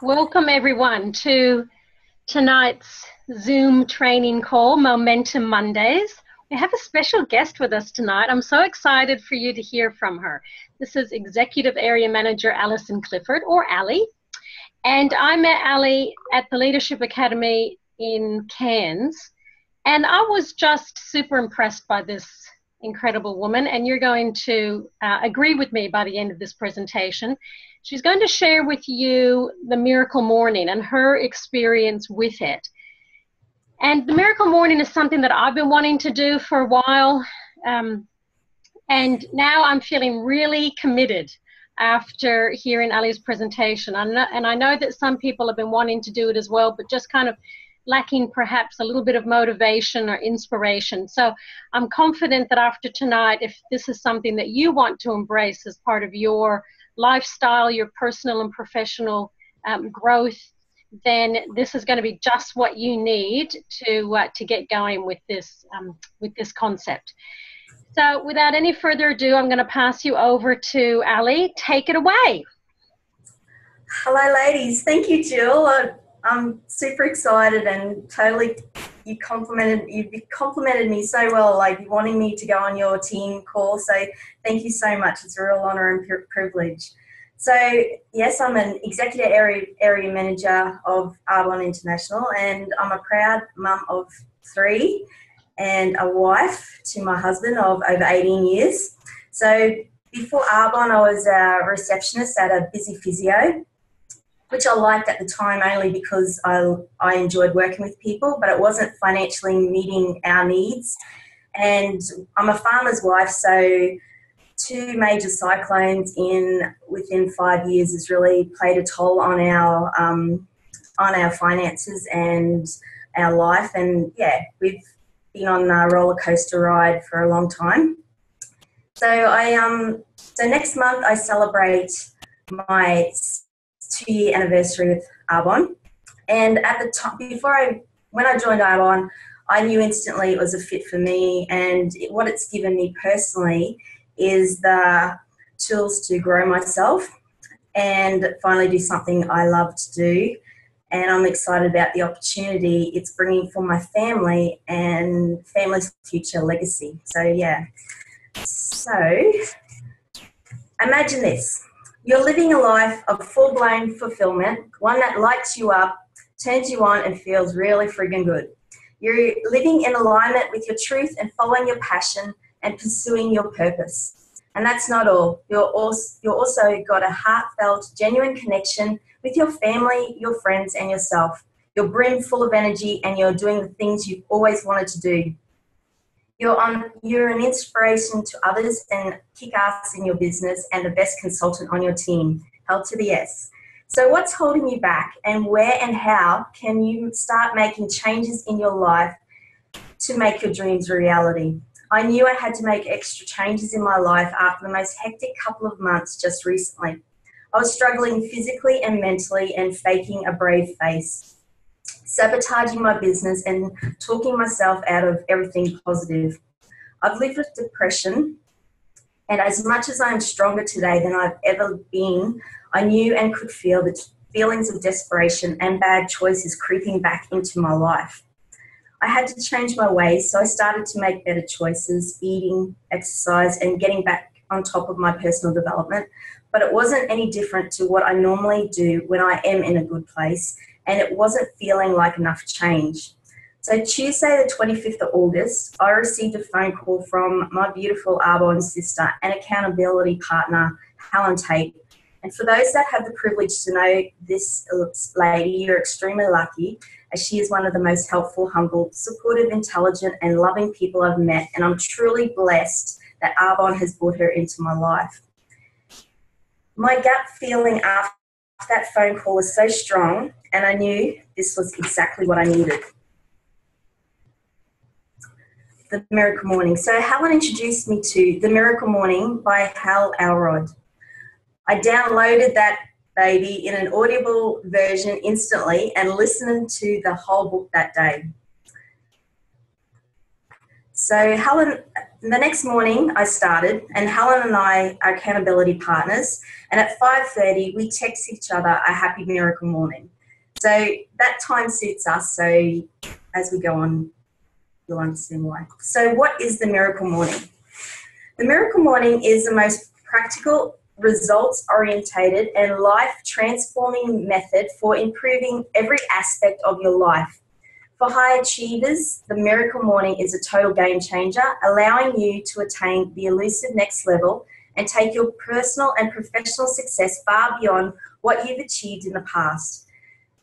Welcome everyone to tonight's Zoom training call, Momentum Mondays. We have a special guest with us tonight. I'm so excited for you to hear from her. This is Executive Area Manager Alison Clifford, or Ali. And I met Ali at the Leadership Academy in Cairns. And I was just super impressed by this incredible woman. And you're going to agree with me by the end of this presentation. She's going to share with you the Miracle Morning and her experience with it. And the Miracle Morning is something that I've been wanting to do for a while. And now I'm feeling really committed after hearing Ali's presentation. And I know that some people have been wanting to do it as well, but just kind of lacking perhaps a little bit of motivation or inspiration. So I'm confident that after tonight, if this is something that you want to embrace as part of your lifestyle, your personal and professional growth, then this is going to be just what you need to get going with this concept. So without any further ado, I'm going to pass you over to Ali. Take it away. Hello, ladies. Thank you, Jill. I'm super excited and totally you complimented me so well, like wanting me to go on your team call. So thank you so much. It's a real honour and privilege. So yes, I'm an executive area manager of Arbonne International, and I'm a proud mum of 3 and a wife to my husband of over 18 years. So before Arbonne, I was a receptionist at a busy physio, which I liked at the time only because I enjoyed working with people, but it wasn't financially meeting our needs. And I'm a farmer's wife, so 2 major cyclones within 5 years has really played a toll on our finances and our life. And yeah, we've been on a roller coaster ride for a long time. So so next month I celebrate my 2-year anniversary with Arbonne, and at the time, when I joined Arbonne, I knew instantly it was a fit for me, and what it's given me personally is the tools to grow myself and finally do something I love to do. And I'm excited about the opportunity it's bringing for my family and family's future legacy. So yeah, so imagine this. You're living a life of full-blown fulfillment, one that lights you up, turns you on, and feels really friggin' good. You're living in alignment with your truth and following your passion and pursuing your purpose. And that's not all. You're also got a heartfelt, genuine connection with your family, your friends, and yourself. You're brim full of energy, and you're doing the things you've always wanted to do. You're an inspiration to others and kick ass in your business and the best consultant on your team, held to the S. So what's holding you back, and where and how can you start making changes in your life to make your dreams a reality? I knew I had to make extra changes in my life after the most hectic couple of months just recently. I was struggling physically and mentally and faking a brave face, sabotaging my business and talking myself out of everything positive. I've lived with depression, and as much as I am stronger today than I've ever been, I knew and could feel the feelings of desperation and bad choices creeping back into my life. I had to change my ways, so I started to make better choices, eating, exercise, and getting back on top of my personal development. But it wasn't any different to what I normally do when I am in a good place, and it wasn't feeling like enough change. So Tuesday the 25th of August, I received a phone call from my beautiful Arbonne sister and accountability partner, Helen Tate. And for those that have the privilege to know this lady, you're extremely lucky, as she is one of the most helpful, humble, supportive, intelligent, and loving people I've met. And I'm truly blessed that Arbonne has brought her into my life. My gut feeling after that phone call was so strong, and I knew this was exactly what I needed. The Miracle Morning. So Helen introduced me to The Miracle Morning by Hal Elrod. I downloaded that baby in an audible version instantly and listened to the whole book that day. So Helen, the next morning I started, and Helen and I are accountability partners, and at 5:30 we text each other a happy miracle morning. So that time suits us, so as we go on, you'll understand why. So what is the miracle morning? The miracle morning is the most practical, results-orientated and life-transforming method for improving every aspect of your life. For high achievers, the miracle morning is a total game changer, allowing you to attain the elusive next level and take your personal and professional success far beyond what you've achieved in the past.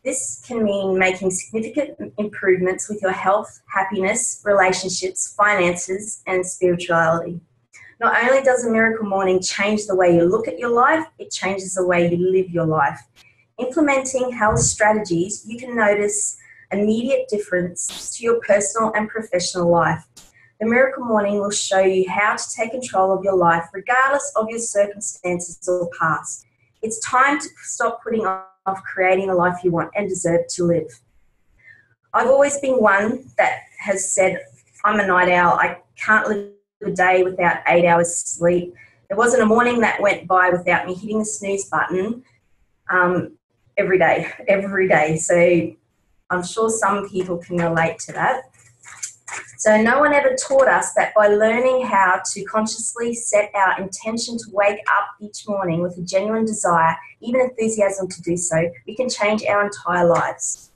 This can mean making significant improvements with your health, happiness, relationships, finances, and spirituality. Not only does a miracle morning change the way you look at your life, it changes the way you live your life. Implementing health strategies, you can notice immediate difference to your personal and professional life. The miracle morning will show you how to take control of your life regardless of your circumstances or past. It's time to stop putting off creating a life you want and deserve to live. I've always been one that has said, I'm a night owl. I can't live a day without 8 hours sleep. There wasn't a morning that went by without me hitting the snooze button every day. So I'm sure some people can relate to that. So no one ever taught us that by learning how to consciously set our intention to wake up each morning with a genuine desire, even enthusiasm to do so, we can change our entire lives.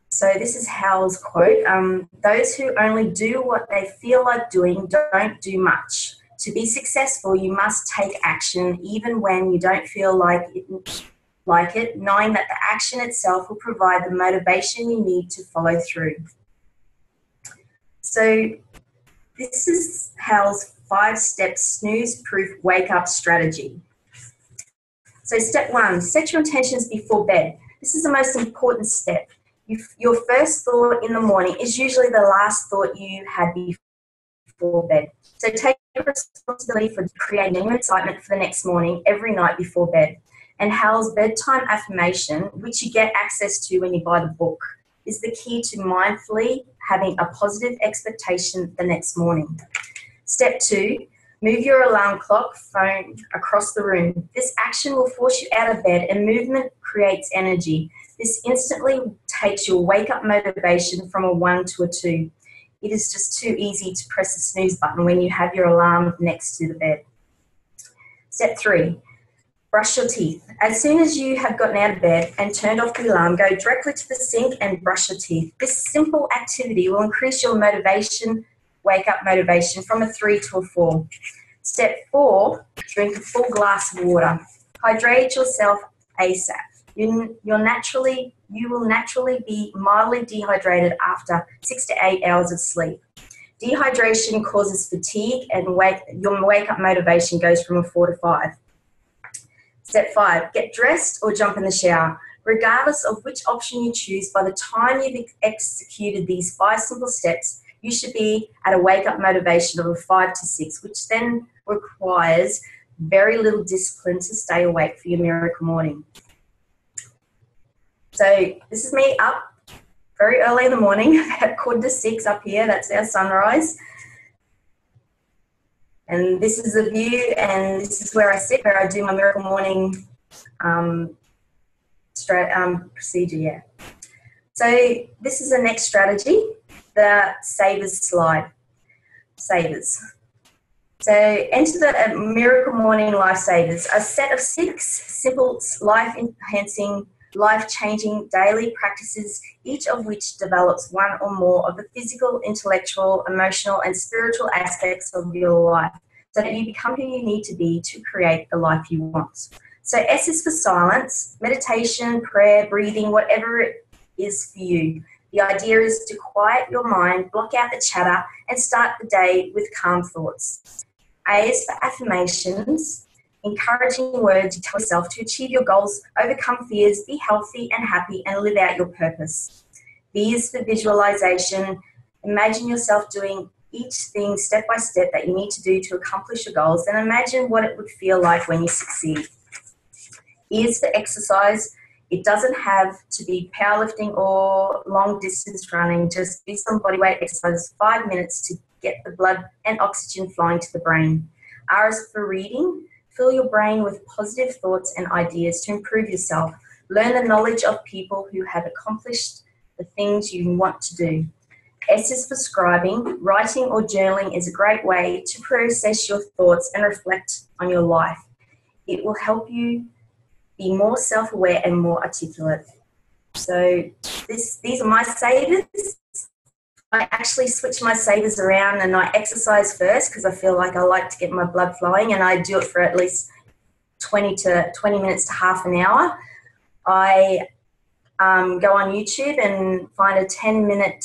So this is Hal's quote, those who only do what they feel like doing don't do much. To be successful, you must take action even when you don't feel like it, knowing that the action itself will provide the motivation you need to follow through. So this is Hal's 5-step snooze-proof wake-up strategy. So step 1, set your intentions before bed. This is the most important step. Your first thought in the morning is usually the last thought you had before bed. So take responsibility for creating new excitement for the next morning every night before bed. And Hal's bedtime affirmation, which you get access to when you buy the book, is the key to mindfully having a positive expectation the next morning. Step 2, move your alarm clock phone across the room. This action will force you out of bed, and movement creates energy. This instantly takes your wake-up motivation from a 1 to a 2. It is just too easy to press the snooze button when you have your alarm next to the bed. Step 3, brush your teeth. As soon as you have gotten out of bed and turned off the alarm, go directly to the sink and brush your teeth. This simple activity will increase your motivation, wake-up motivation, from a 3 to a 4. Step 4, drink a full glass of water. Hydrate yourself ASAP. You will naturally be mildly dehydrated after 6 to 8 hours of sleep. Dehydration causes fatigue, and your wake-up motivation goes from a 4 to 5. Step 5, get dressed or jump in the shower. Regardless of which option you choose, by the time you've executed these 5 simple steps, you should be at a wake-up motivation of a 5 to 6, which then requires very little discipline to stay awake for your miracle morning. So this is me up very early in the morning, at 5:45 up here. That's our sunrise. And this is the view, and this is where I sit, where I do my miracle morning procedure, yeah. So this is the next strategy, the Savers slide. Savers. So enter the Miracle Morning Lifesavers, a set of 6 simple life-enhancing, life-changing daily practices, each of which develops one or more of the physical, intellectual, emotional, and spiritual aspects of your life, so that you become who you need to be to create the life you want. So S is for silence, meditation, prayer, breathing, whatever it is for you. The idea is to quiet your mind, block out the chatter, and start the day with calm thoughts. A is for affirmations, encouraging words you tell yourself to achieve your goals, overcome fears, be healthy and happy, and live out your purpose. B is for visualization. Imagine yourself doing each thing step by step that you need to do to accomplish your goals, and imagine what it would feel like when you succeed. E is for exercise. It doesn't have to be powerlifting or long distance running. Just do some bodyweight exercises, 5 minutes to get the blood and oxygen flowing to the brain. R is for reading. Fill your brain with positive thoughts and ideas to improve yourself. Learn the knowledge of people who have accomplished the things you want to do. S is for scribing. Writing or journaling is a great way to process your thoughts and reflect on your life. It will help you be more self-aware and more articulate. So these are my savers. I actually switch my savers around and I exercise first because I feel like I like to get my blood flowing, and I do it for at least 20 minutes to half an hour. I go on YouTube and find a 10-minute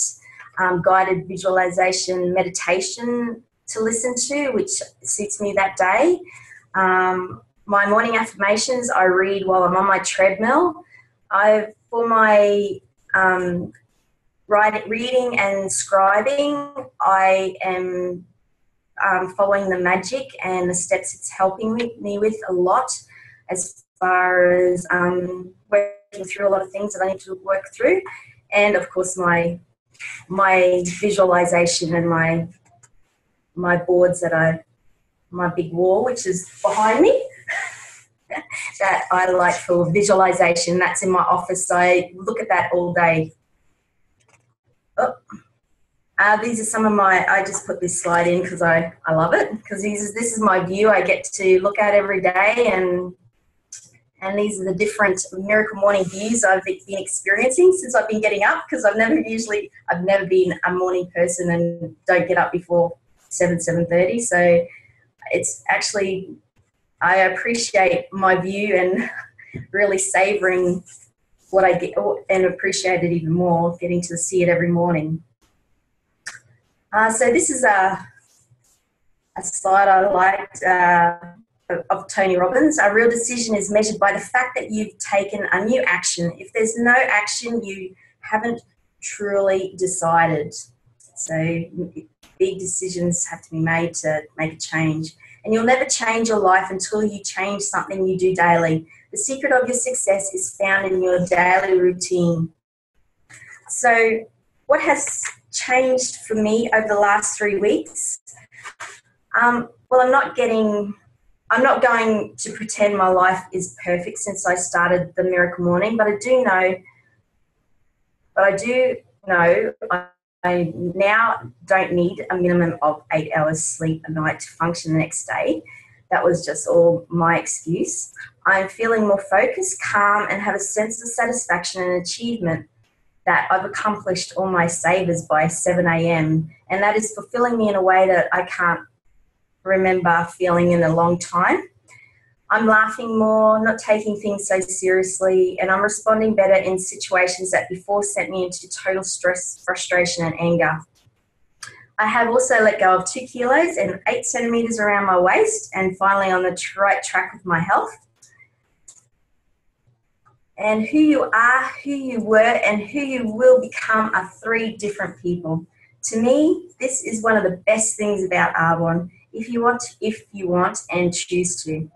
guided visualization meditation to listen to, which suits me that day. My morning affirmations I read while I'm on my treadmill. For my reading and scribing, I am following the magic and the steps it's helping me with a lot, as far as working through a lot of things that I need to work through. And of course my visualization and my boards my big wall, which is behind me, that I like for visualization. That's in my office. So I look at that all day. These are some of I just put this slide in because I love it, because this is my view I get to look at every day, and these are the different Miracle Morning views I've been experiencing since I've been getting up, because I've never been a morning person and don't get up before 7:30. So it's actually, I appreciate my view and really savouring what I get, and appreciate it even more, getting to see it every morning. So this is a slide I liked of Tony Robbins. A real decision is measured by the fact that you've taken a new action. If there's no action, you haven't truly decided. So big decisions have to be made to make a change. And you'll never change your life until you change something you do daily. The secret of your success is found in your daily routine. So what has changed for me over the last 3 weeks? Well, I'm not going to pretend my life is perfect since I started the Miracle Morning, but I do know I now don't need a minimum of 8 hours sleep a night to function the next day. That was just all my excuse. I'm feeling more focused, calm, and have a sense of satisfaction and achievement that I've accomplished all my savers by 7 a.m. And that is fulfilling me in a way that I can't remember feeling in a long time. I'm laughing more, not taking things so seriously, and I'm responding better in situations that before sent me into total stress, frustration, and anger. I have also let go of 2 kilos and 8 centimeters around my waist, and finally on the right track with my health. And who you are, who you were, and who you will become are 3 different people. To me, this is one of the best things about Arbonne. If you want and choose to.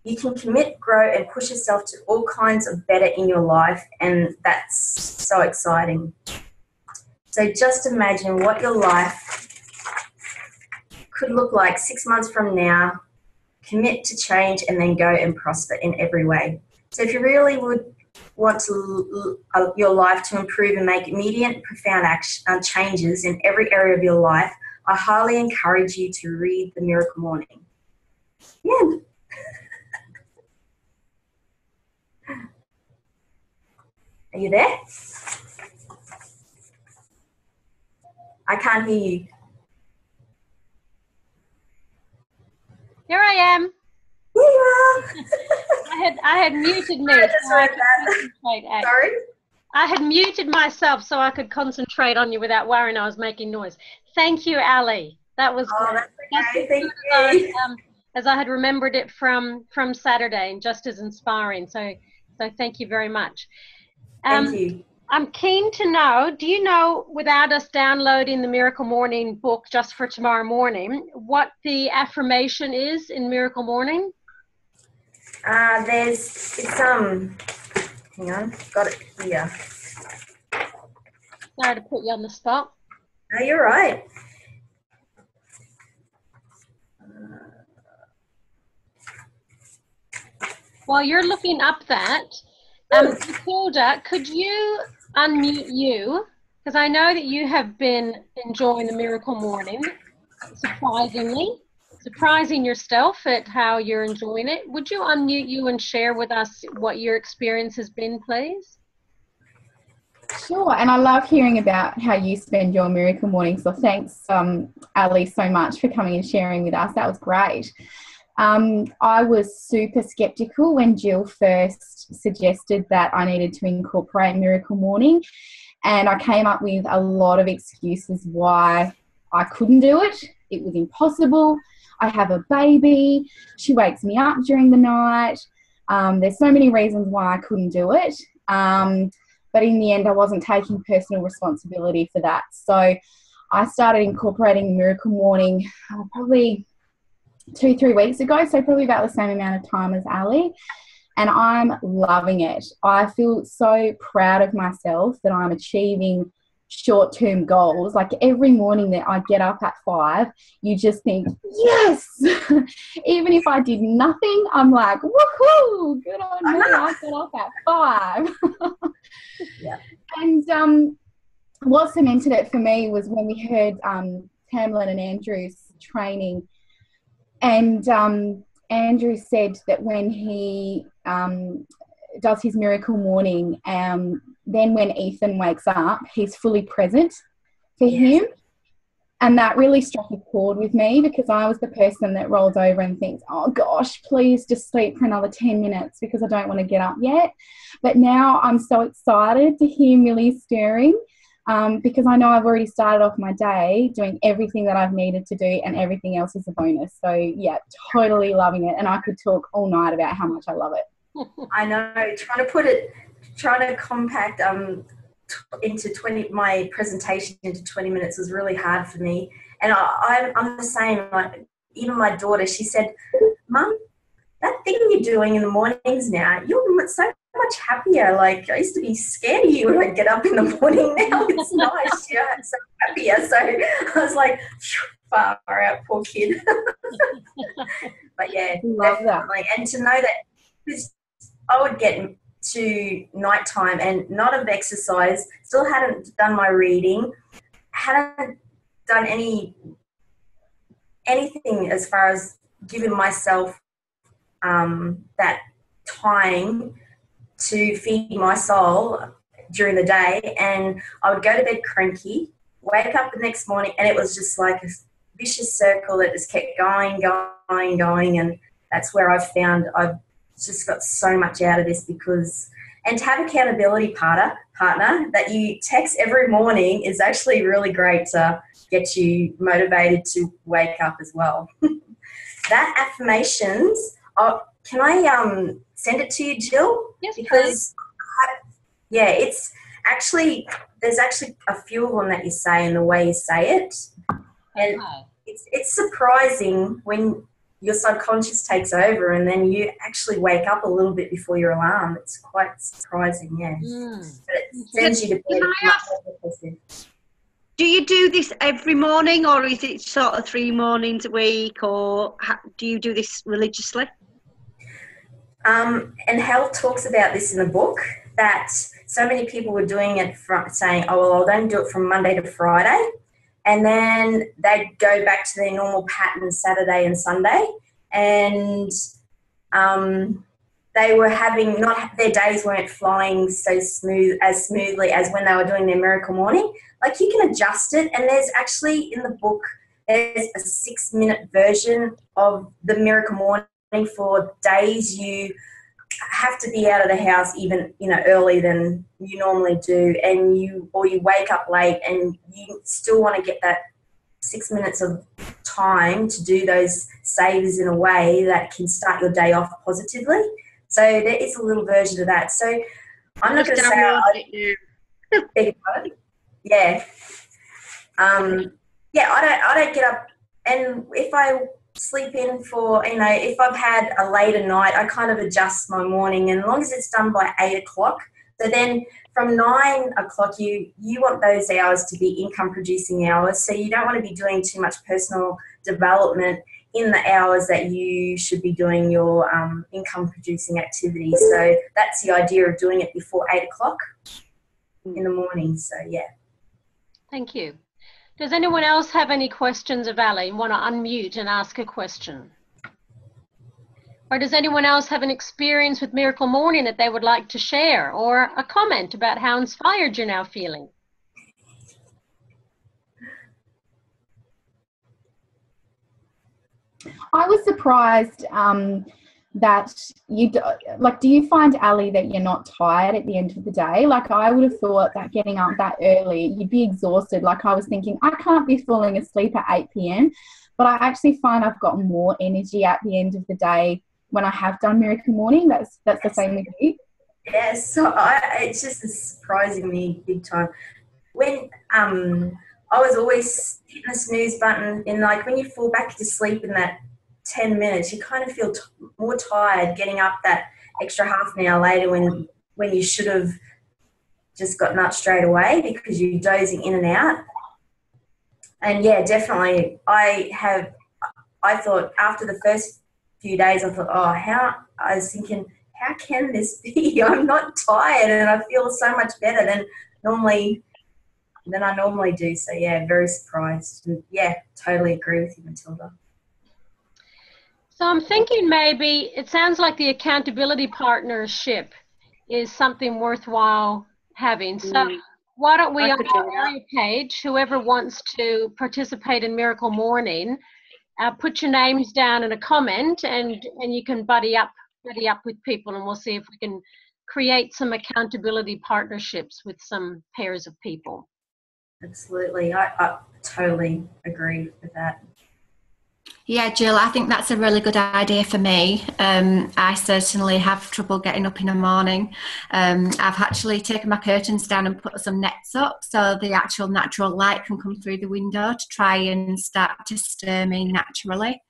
You can commit, grow, and push yourself to all kinds of better in your life, and that's so exciting. So just imagine what your life could look like 6 months from now. Commit to change and then go and prosper in every way. So if you really would want your life to improve and make immediate, profound changes in every area of your life, I highly encourage you to read The Miracle Morning. Yeah. Are you there? I can't hear you. Here I am. Here you are. I had muted me. Sorry? I had muted myself so I could concentrate on you without worrying I was making noise. Thank you, Ali. That was great. That's okay. Thank you. As I had remembered it from Saturday, and just as inspiring. So thank you very much. Thank you. I'm keen to know, do you know, without us downloading the Miracle Morning book just for tomorrow morning, what the affirmation is in Miracle Morning? Hang on, got it here. Sorry to put you on the spot. No, you're right. While you're looking up that, Matilda, could you unmute you? Because I know that you have been enjoying the Miracle Morning, surprising yourself at how you're enjoying it. Would you unmute you and share with us what your experience has been, please? Sure, and I love hearing about how you spend your Miracle Morning. So thanks, Ali, so much for coming and sharing with us. That was great. I was super skeptical when Jill first suggested that I needed to incorporate Miracle Morning, and I came up with a lot of excuses why I couldn't do it. It was impossible. I have a baby. She wakes me up during the night. There's so many reasons why I couldn't do it. But in the end, I wasn't taking personal responsibility for that. So I started incorporating Miracle Morning probably 2-3 weeks ago, so probably about the same amount of time as Ali, and I'm loving it. I feel so proud of myself that I'm achieving short-term goals. Like every morning that I get up at 5, you just think, yes! Even if I did nothing, I'm like, woohoo, good on me, I got up at 5. Yeah. And what cemented it for me was when we heard Tamlin and Andrew's training. And Andrew said that when he does his Miracle Morning, then when Ethan wakes up, he's fully present for him. And that really struck a chord with me, because I was the person that rolls over and thinks, oh gosh, please just sleep for another 10 minutes because I don't want to get up yet. But now I'm so excited to hear Millie stirring, because I know I've already started off my day doing everything that I've needed to do, and everything else is a bonus. So yeah, totally loving it. And I could talk all night about how much I love it. I know, trying to compact into my presentation into 20 minutes was really hard for me. And I'm the same. Like, even my daughter, she said, Mum, that thing you're doing in the mornings now, you're so much happier. Like, I used to be scared of you when I get up in the morning. Now it's nice. Yeah, I'm so happier. So I was like, far out, poor kid. But yeah, love definitely. that. And to know that, because I would get to nighttime and not have exercised, still hadn't done my reading, hadn't done anything as far as giving myself that time to feed my soul during the day. And I would go to bed cranky, wake up the next morning, and it was just like a vicious circle that just kept going, and that's where I've found I've just got so much out of this. Because, and to have accountability partner that you text every morning is actually really great to get you motivated to wake up as well. That affirmations, can I send it to you, Jill? Yes, because it's actually, there's actually a few of them that you say and the way you say it, and it's surprising when your subconscious takes over and then you actually wake up a little bit before your alarm. It's quite surprising, yeah. But it sends you to bed. Do you do this every morning, or is it sort of 3 mornings a week, or do you do this religiously? And Hal talks about this in the book, that so many people were doing it saying, oh, well, I'll only do it from Monday to Friday. And then they'd go back to their normal pattern Saturday and Sunday. And they were having their days weren't flying so smoothly as when they were doing their Miracle Morning. Like, you can adjust it. And there's actually in the book, there's a 6-minute version of the Miracle Morning for days you have to be out of the house even earlier than you normally do, and you wake up late and you still want to get that 6 minutes of time to do those savers in a way that can start your day off positively. So there is a little version of that. So I'm not going to say beg your pardon. Yeah. I don't get up, and if I sleep in for, if I've had a later night, I kind of adjust my morning, and as long as it's done by 8 o'clock, So then from 9 o'clock, you want those hours to be income producing hours. So you don't want to be doing too much personal development in the hours that you should be doing your income producing activities. So that's the idea of doing it before 8 o'clock in the morning. So yeah. Thank you. Does anyone else have any questions of Ali and want to unmute and ask a question? Or does anyone else have an experience with Miracle Morning that they would like to share, or a comment about how inspired you're now feeling? I was surprised that do you find, Ali, that you're not tired at the end of the day? Like, I would have thought that getting up that early, you'd be exhausted. Like, I was thinking, I can't be falling asleep at 8 p.m. But I actually find I've got more energy at the end of the day when I have done Miracle Morning. That's the same with you? Yes, so it's just surprising me big time. When I was always hitting the snooze button, and like when you fall back to sleep in that 10 minutes, you kind of feel more tired getting up that extra half an hour later when you should have just gotten up straight away because you're dozing in and out. And yeah, definitely, I thought after the first few days, I thought, I was thinking, how can this be? I'm not tired and I feel so much better than I normally do. So yeah, very surprised. And yeah, totally agree with you, Matilda. So I'm thinking maybe it sounds like the accountability partnership is something worthwhile having. So why don't we on our area page, whoever wants to participate in Miracle Morning, put your names down in a comment, and you can buddy up with people, and we'll see if we can create some accountability partnerships with some pairs of people. Absolutely, I totally agree with that. Yeah, Jill, I think that's a really good idea for me. I certainly have trouble getting up in the morning. I've actually taken my curtains down and put some nets up so the actual natural light can come through the window to try and start to stir me naturally,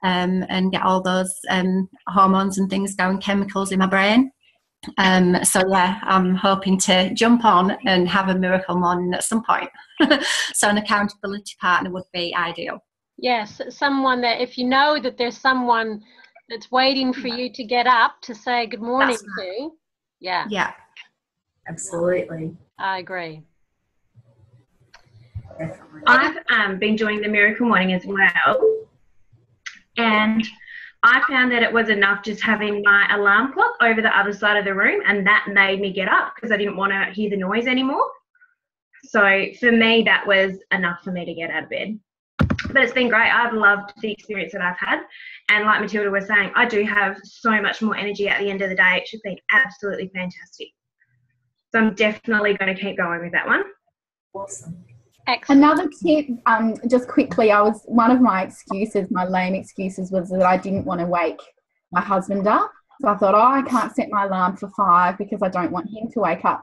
and get all those hormones and things going, chemicals in my brain. So yeah, I'm hoping to jump on and have a Miracle Morning at some point. So an accountability partner would be ideal. Yes, someone that, if you know that there's someone that's waiting for you to get up to say good morning to. Yeah. Yeah. Absolutely. I agree. Definitely. I've been doing the Miracle Morning as well, and I found that it was enough just having my alarm clock over the other side of the room, and that made me get up because I didn't want to hear the noise anymore. So for me, that was enough for me to get out of bed. But it's been great. I've loved the experience that I've had. And like Matilda was saying, I do have so much more energy at the end of the day. It's just been absolutely fantastic. So I'm definitely going to keep going with that one. Awesome. Excellent. Another tip, just quickly, one of my excuses, my lame excuses, was that I didn't want to wake my husband up. So I thought, I can't set my alarm for 5 because I don't want him to wake up.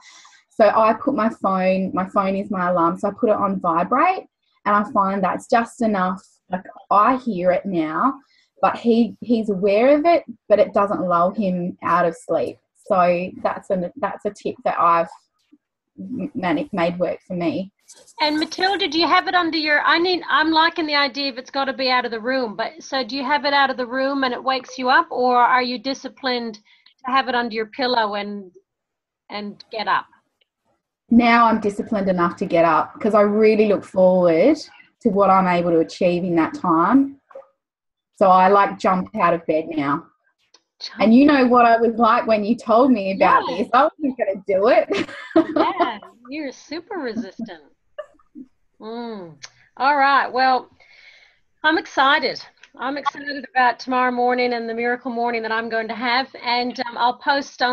So I put my phone is my alarm, so I put it on vibrate. And I find that's just enough. Like, I hear it now, but he's aware of it, but it doesn't lull him out of sleep. So that's a tip that I've made work for me. And Matilda, do you have it under your? I'm liking the idea of it's got to be out of the room. But so do you have it out of the room and it wakes you up, or are you disciplined to have it under your pillow and get up? Now I'm disciplined enough to get up because I really look forward to what I'm able to achieve in that time. So I jump out of bed now. And you know what I was like when you told me about this. I wasn't going to do it. Yeah, you're super resistant. All right. Well, I'm excited. I'm excited about tomorrow morning and the Miracle Morning that I'm going to have. And I'll post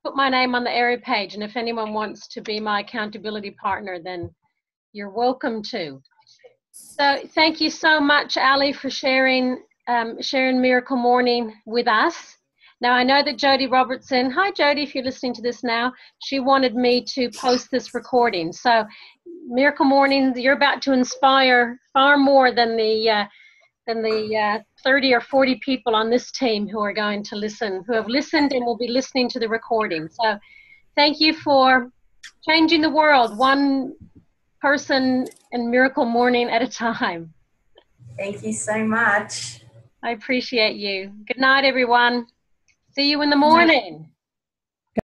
put my name on the area page, and if anyone wants to be my accountability partner, then you're welcome to. So thank you so much, Ali, for sharing Miracle Morning with us. Now, I know that Jody Robertson, hi Jody, if you're listening to this now, she wanted me to post this recording. So Miracle Morning, you're about to inspire far more than the 30 or 40 people on this team who are going to listen, who have listened and will be listening to the recording. So Thank you for changing the world one person and miracle morning at a time. Thank you so much. I appreciate you. Good night, everyone. See you in the morning.